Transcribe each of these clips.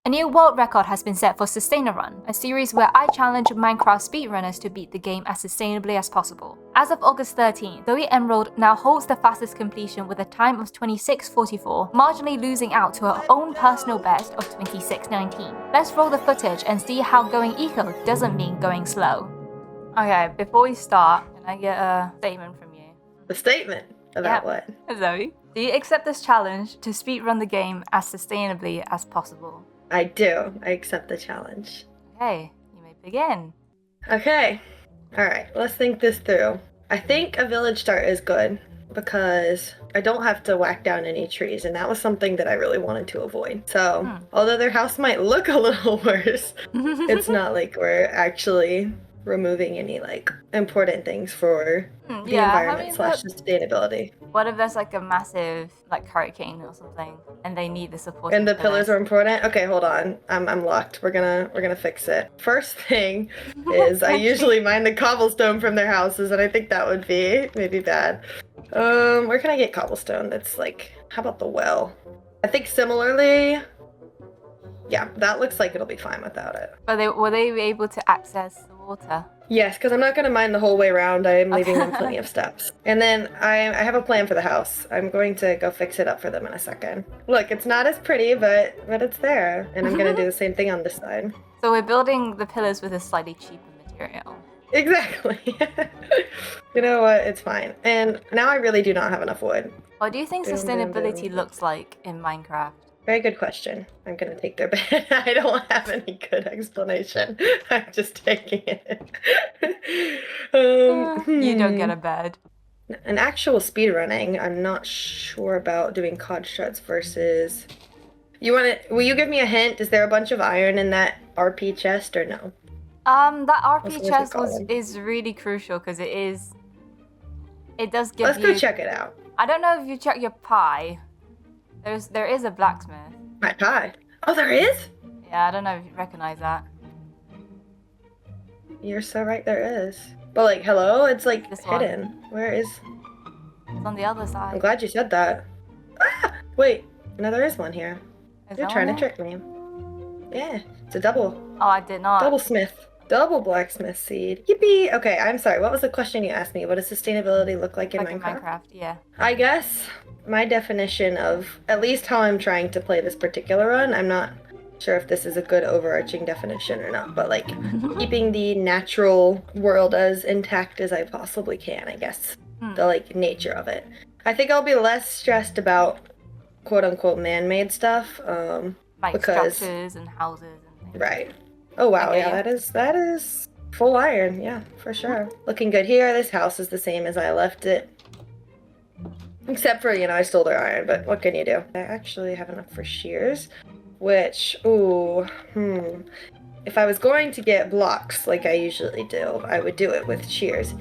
A new world record has been set for Sustainarun, a series where I challenge Minecraft speedrunners to beat the game as sustainably as possible. As of August 13, ZoeEmerald now holds the fastest completion with a time of 26:44, marginally losing out to her own personal best of 26:19. Let's roll the footage and see how going eco doesn't mean going slow. Okay, before we start, can I get a statement from you? A statement? About what? Zoe, do you accept this challenge to speedrun the game as sustainably as possible? I do. I accept the challenge. Okay, you may begin. Okay. Alright, let's think this through. I think a village start is good because I don't have to whack down any trees, and that was something that I really wanted to avoid. So, although their house might look a little worse, it's not like we're actually removing any important things for the environment / sustainability. What if there's a massive hurricane or something and they need the support? And the pillars are important? Okay, hold on. I'm locked. We're gonna fix it. First thing is I usually mine the cobblestone from their houses, and I think that would be maybe bad. Where can I get cobblestone that's how about the well? I think similarly, yeah, that looks like it'll be fine without it. But were they able to access the water? Yes, because I'm not going to mine the whole way around. I'm leaving them plenty of steps. And then I have a plan for the house. I'm going to go fix it up for them in a second. Look, it's not as pretty, but it's there. And I'm going to do the same thing on this side. So we're building the pillars with a slightly cheaper material. Exactly. You know what? It's fine. And now I really do not have enough wood. What do you think sustainability looks like in Minecraft? Very good question. I'm gonna take their bed. I don't have any good explanation. I'm just taking it. You don't get a bed. An actual speedrunning, I'm not sure about doing cod struts versus... Will you give me a hint? Is there a bunch of iron in that RP chest or no? That RP chest is really crucial because it does give Let's go check it out. I don't know if you check your pie. There is a blacksmith. My pie? Oh, there is? Yeah, I don't know if you recognize that. You're so right, there is. But hello? It's this hidden. One. Where is... It's on the other side. I'm glad you said that. Ah! Wait, no, there is one here. You're trying to trick me. Yeah, it's a double. Oh, I did not. Double smith. Double blacksmith seed. Yippee! Okay, I'm sorry. What was the question you asked me? What does sustainability look like in Minecraft? Minecraft, yeah. I guess my definition of at least how I'm trying to play this particular run, I'm not sure if this is a good overarching definition or not, but keeping the natural world as intact as I possibly can, I guess. The nature of it. I think I'll be less stressed about quote unquote man-made stuff. Because structures and houses and things. Right. Oh wow, yeah, that is full iron, yeah, for sure. Looking good here. This house is the same as I left it. Except for, I stole their iron, but what can you do? I actually have enough for shears, which, if I was going to get blocks like I usually do, I would do it with shears.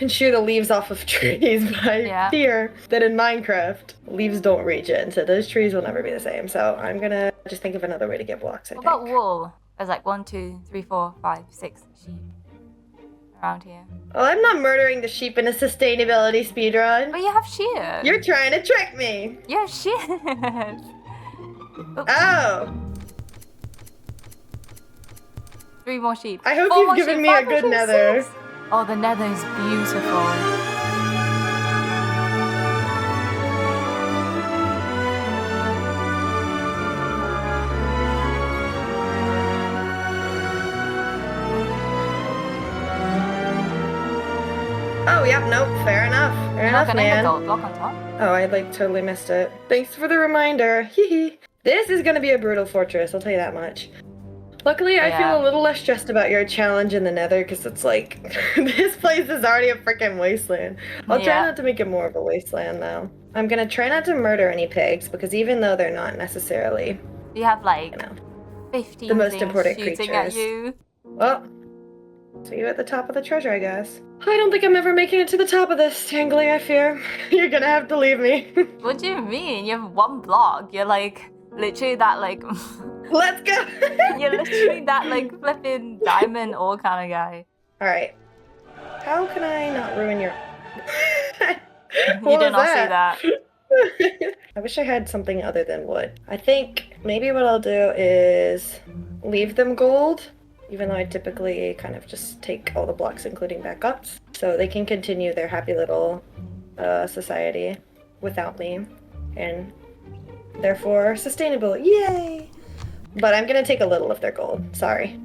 And shear the leaves off of trees, but I fear that in Minecraft, leaves don't reach it, and so those trees will never be the same. So I'm gonna just think of another way to get blocks, I think. What about wool? There's 1, 2, 3, 4, 5, 6 sheep around here. Well, I'm not murdering the sheep in a sustainability speedrun. But you have shears. You're trying to trick me. You have shears. Oh. 3 more sheep. I hope you've given me a good nether. Oh, the nether is beautiful. Oh, yep, nope, fair enough. Fair enough, man. Gold block on top. Oh, I totally missed it. Thanks for the reminder. Hee. This is gonna be a brutal fortress, I'll tell you that much. Luckily, I feel a little less stressed about your challenge in the nether, because it's this place is already a freaking wasteland. I'll try not to make it more of a wasteland, though. I'm gonna try not to murder any pigs, because even though they're not necessarily... You have, 15 the most important shooting creatures. At you. Well, see you at the top of the treasure, I guess. I don't think I'm ever making it to the top of this, Tangly, I fear. You're gonna have to leave me. What do you mean? You have 1 block. You're, literally that, Let's go! You're literally that, flipping diamond ore kind of guy. Alright. How can I not ruin your... You did not see that. I wish I had something other than wood. I think maybe what I'll do is leave them gold, even though I typically kind of just take all the blocks, including backups, so they can continue their happy little society without me, and therefore sustainable. Yay! But I'm gonna take a little of their gold. Sorry.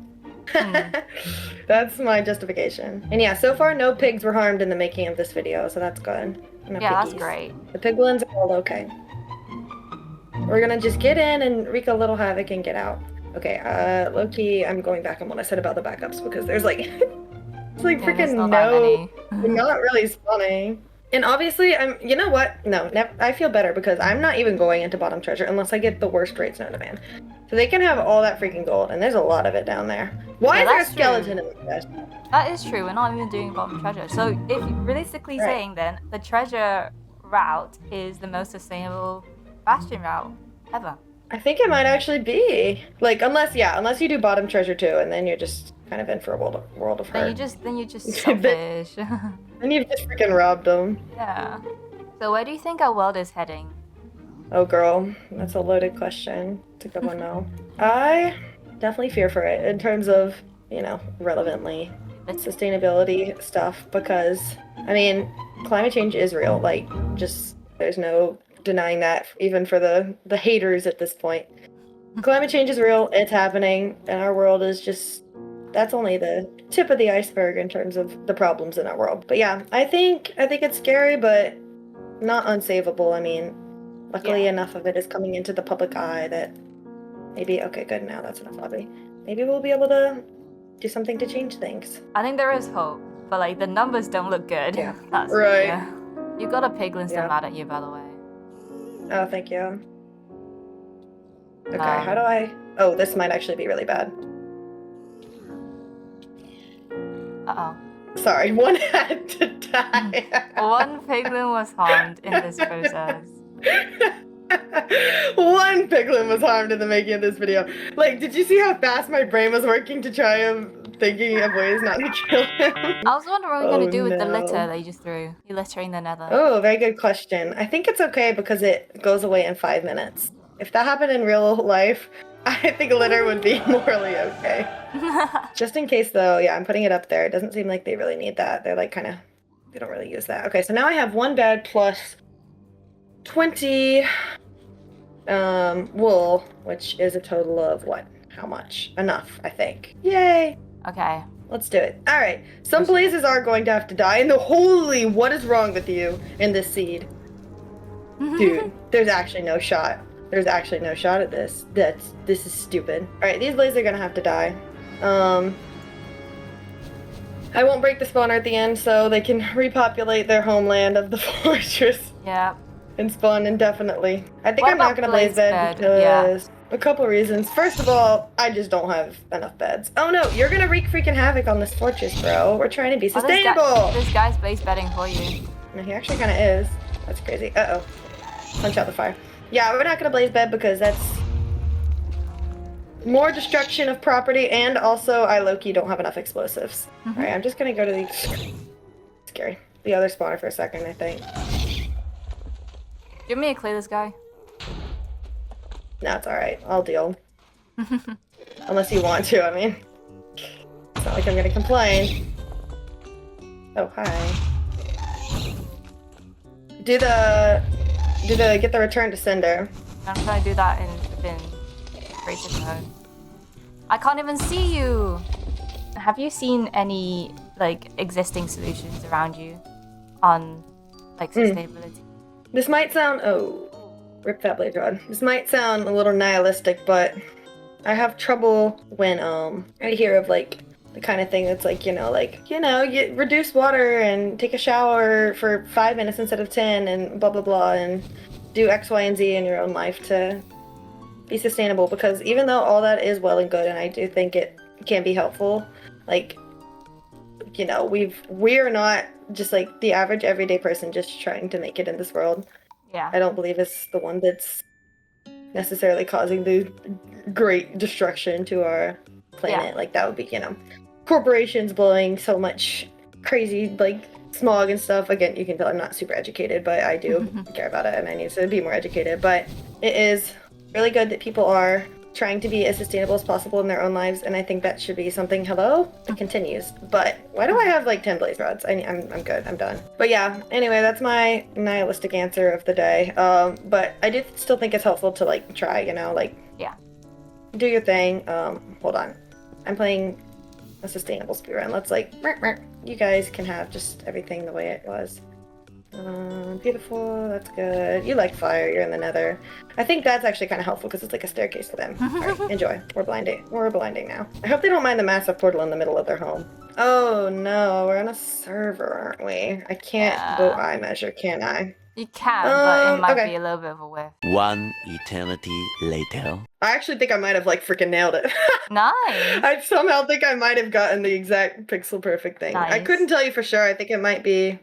That's my justification. And yeah, so far no pigs were harmed in the making of this video, so that's good. No Yeah, piggies. that's great. The piglins are all okay. We're gonna just get in and wreak a little havoc and get out. Okay, low-key, I'm going back on what I said about the backups because there's like, it's like freaking they're not really spawning. And obviously, you know what? No, I feel better because I'm not even going into bottom treasure unless I get the worst rates known to man. So they can have all that freaking gold, and there's a lot of it down there. Why is there a skeleton in the chest? That is true, we're not even doing bottom treasure. So if realistically saying then, the treasure route is the most sustainable bastion route ever. I think it might actually be. Like, unless you do bottom treasure too, and then you're just kind of in for a world of hurt. Then you just selfish. Then you've just freaking robbed them. Yeah. So where do you think our world is heading? Oh girl, that's a loaded question. It's a good one though. I definitely fear for it in terms of, relevantly sustainability stuff, because I mean, climate change is real. Like, just there's no denying that, even for the haters at this point. Climate change is real, it's happening, and our world is just, that's only the tip of the iceberg in terms of the problems in our world. But yeah, I think it's scary, but not unsavable. I mean, luckily enough of it is coming into the public eye that maybe, okay, good, now that's enough lobby. Maybe we'll be able to do something to change things. I think there is hope, but like the numbers don't look good. Yeah. That's right. Yeah. You got a piglin still mad at you, by the way. Oh, thank you. Okay, how do I... Oh, this might actually be really bad. Uh-oh. Sorry, one had to die. One piglin was harmed in this process. One piglin was harmed in the making of this video. Like, did you see how fast my brain was working to try and thinking of ways not to kill him? I was wondering what we're going to do with the litter that you just threw. You littering the nether. Oh, very good question. I think it's okay because it goes away in 5 minutes. If that happened in real life, I think litter would be morally okay. Just in case though, yeah, I'm putting it up there. It doesn't seem like they really need that. They're like they don't really use that. Okay, so now I have 1 bed plus 20 wool, which is a total of what? How much? Enough, I think. Yay! Okay. Let's do it. All right. Some blazes are going to have to die. And holy, what is wrong with you in this seed? Dude, there's actually no shot. There's actually no shot at this. This is stupid. All right, these blazes are going to have to die. I won't break the spawner at the end so they can repopulate their homeland of the fortress. Yeah. And spawn indefinitely. I think I'm not going to blaze bed because a couple reasons. First of all, I just don't have enough beds. Oh no, you're going to wreak freaking havoc on this fortress, bro. We're trying to be sustainable. This guy's blaze bedding for you. No, he actually kind of is. That's crazy. Uh-oh. Punch out the fire. Yeah, we're not going to blaze bed because that's more destruction of property, and also I low-key don't have enough explosives. Alright, I'm just going to go to the other spawner for a second, I think. Do you want me to clear this guy? No, it's alright. I'll deal. Unless you want to, I mean. It's not like I'm gonna complain. Oh, hi. Get the return to sender. I'm trying to do that within creative mode. I can't even see you! Have you seen any, like, existing solutions around you on, like, sustainability? This might sound... Oh, rip that blade rod. This might sound a little nihilistic, but I have trouble when I hear of like the kind of thing that's like, you reduce water and take a shower for 5 minutes instead of 10 and blah blah blah and do X, Y, and Z in your own life to be sustainable, because even though all that is well and good and I do think it can be helpful, like, we're not just like the average everyday person just trying to make it in this world. Yeah. I don't believe it's the one that's necessarily causing the great destruction to our planet. Yeah. Like, that would be, corporations blowing so much crazy, like, smog and stuff. Again, you can tell I'm not super educated, but I do care about it and I need to be more educated. But it is really good that people are trying to be as sustainable as possible in their own lives, and I think that should be something, that continues. But why do I have like 10 blaze rods? I'm good, I'm done. But yeah, anyway, that's my nihilistic answer of the day. But I do still think it's helpful to like try, Yeah. do your thing. Hold on. I'm playing a sustainable speedrun. Let's you guys can have just everything the way it was. Beautiful, that's good. You like fire, you're in the nether. I think that's actually kind of helpful because it's like a staircase to them. Alright, enjoy. We're blinding now. I hope they don't mind the massive portal in the middle of their home. Oh no, we're on a server, aren't we? I can't vote eye measure, can I? You can, but it might be a little bit of a whiff. One eternity later. I actually think I might have freaking nailed it. Nice! I somehow think I might have gotten the exact pixel perfect thing. Nice. I couldn't tell you for sure. I think it might be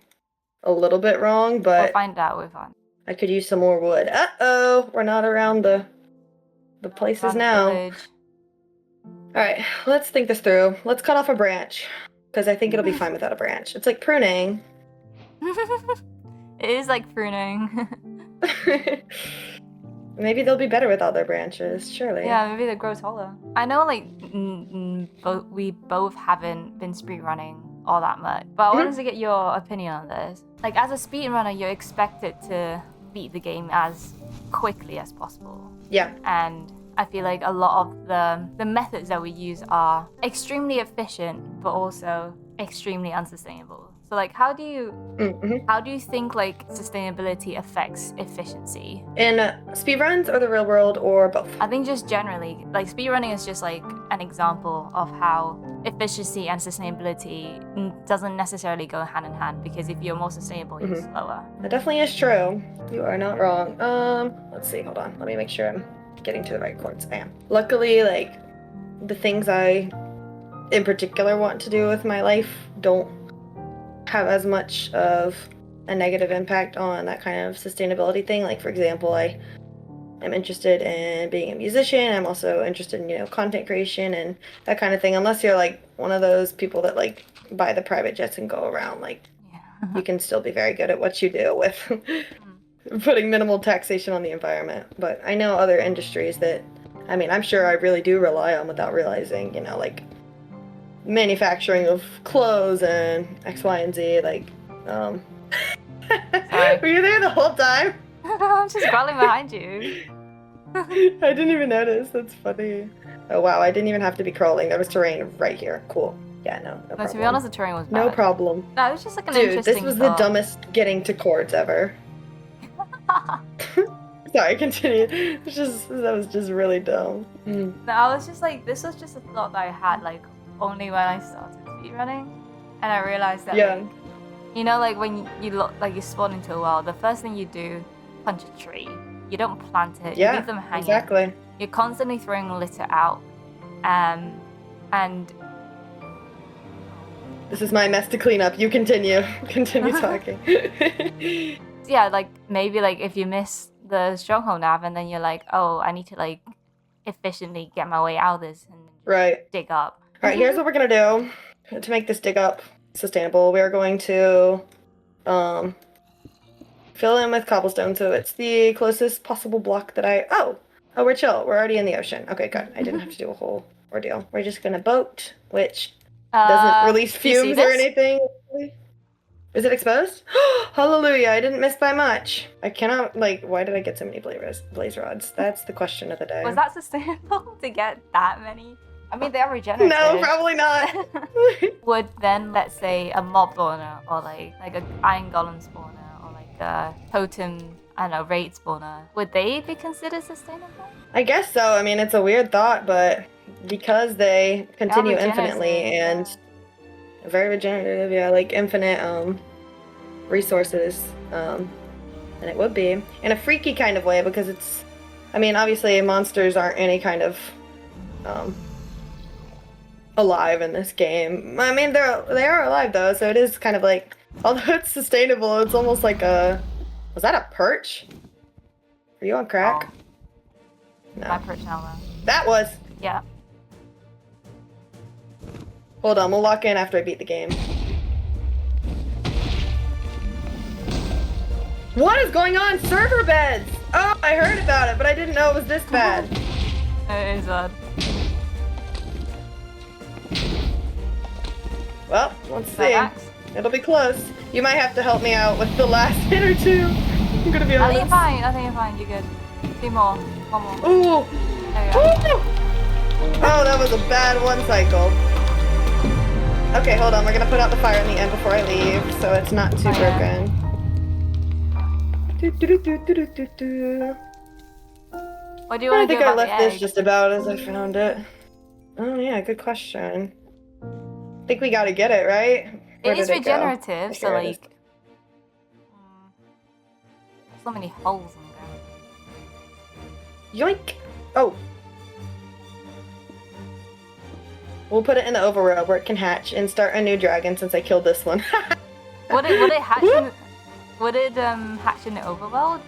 a little bit wrong, but we'll find out with on. I could use some more wood. Uh-oh, we're not around the places now. Alright, let's think this through. Let's cut off a branch, because I think it'll be fine without a branch. It's like pruning. It is like pruning. Maybe they'll be better without their branches, surely. Yeah, maybe they grow taller. I know, we both haven't been speedrunning all that much, but I wanted to get your opinion on this. Like, as a speedrunner, you're expected to beat the game as quickly as possible. Yeah. And I feel like a lot of the methods that we use are extremely efficient, but also extremely unsustainable. So like, how do you think like sustainability affects efficiency? In speedruns or the real world or both? I think just generally, like speedrunning is just like an example of how efficiency and sustainability doesn't necessarily go hand in hand, because if you're more sustainable, you're slower. That definitely is true. You are not wrong. Let's see, hold on. Let me make sure I'm getting to the right chords. I am. Luckily, like, the things I in particular want to do with my life don't have as much of a negative impact on that kind of sustainability thing. Like, for example, I am interested in being a musician. I'm also interested in, content creation and that kind of thing. Unless you're like one of those people that like buy the private jets and go around, like, you can still be very good at what you do with putting minimal taxation on the environment. But I know other industries that, I mean, I'm sure I really do rely on without realizing, like manufacturing of clothes and X, Y, and Z, like, Sorry. Were you there the whole time? I'm just crawling behind you. I didn't even notice. That's funny. Oh wow, I didn't even have to be crawling. There was terrain right here. Cool. Yeah, no problem. To be honest, the terrain was bad. No problem. No, it was just like an Dude, interesting this was thought. the dumbest getting to chords ever. Sorry, continue. That was just really dumb. No, I was just like, this was just a thought that I had, like, only when I started speedrunning, and I realized that, like, like when you look, like, you spawn into a world, the first thing you do, punch a tree. You don't plant it. You leave them hanging. Exactly. You're constantly throwing litter out, and this is my mess to clean up. You continue. Continue talking. Yeah, like maybe like if you miss the stronghold nav, and then you're like, oh, I need to like efficiently get my way out of this and dig up. All right, here's what we're gonna do to make this dig up sustainable. We are going to fill in with cobblestone, so it's the closest possible block that Oh, we're chill. We're already in the ocean. Okay, good. I didn't have to do a whole ordeal. We're just gonna boat, which doesn't release fumes or anything. Is it exposed? Hallelujah, I didn't miss by much. I cannot, like, why did I get so many blaze rods? That's the question of the day. Was that sustainable to get that many? I mean, they are regenerative. No, probably not. Would then, let's say, a mob spawner, or like an iron golem spawner, or like a totem, I don't know, raid spawner, would they be considered sustainable? I guess so. I mean, it's a weird thought, but because they continue infinitely and very regenerative, like infinite resources, and it would be in a freaky kind of way, because it's, I mean, obviously monsters aren't any kind of alive in this game. I mean, they are alive though, so it is kind of like, although it's sustainable, it's almost like was that a perch? Are you on crack? No. My perch now though. That was. Yeah. Hold on, we'll lock in after I beat the game. What is going on? Server beds! Oh, I heard about it, but I didn't know it was this bad. It is odd. Well, let's see. Relax. It'll be close. You might have to help me out with the last hit or two. I'm gonna be I honest. think you're fine. I think you're fine. You're good. 2 more. 1 more. Ooh! There we go. Ooh! Oh, that was a bad one cycle. Okay, hold on. We're gonna put out the fire in the end before I leave, so it's not too broken. Do-do-do-do-do-do-do. What do you want to do I think I about left the this egg? just about as I found it. Oh yeah, good question. I think we gotta get it, right? Where It is did go? regenerative, so Here it is. like... so many holes in there. Yoink! Oh! We'll put it in the overworld where it can hatch and start a new dragon since I killed this one. Would it hatch in... Would it hatch in the overworld?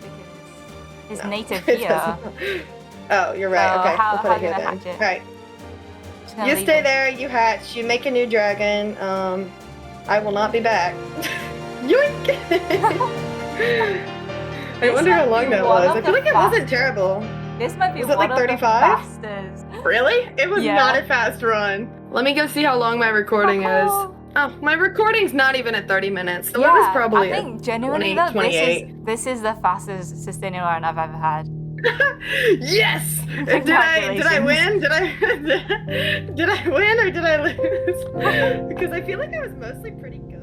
Because it's No, native it here. doesn't. Oh, you're right. So Okay, how- we'll put how it here you gonna then. hatch it? Right. Just gonna You leave stay it. there, you hatch, you make a new dragon. I will not be back. Yoink! I This wonder how might long be that one was. of I feel the like it wasn't terrible. This might be Was it one like of the 35? fastest. Really? It was Yeah. not a fast run. Let me go see how long my recording is. Oh. Oh, my recording's not even at 30 minutes, so it was probably I think genuinely 20, though, 28. this is the fastest Sustainarun I've ever had. Yes! Did I win? Did I win or did I lose? Because I feel like I was mostly pretty good.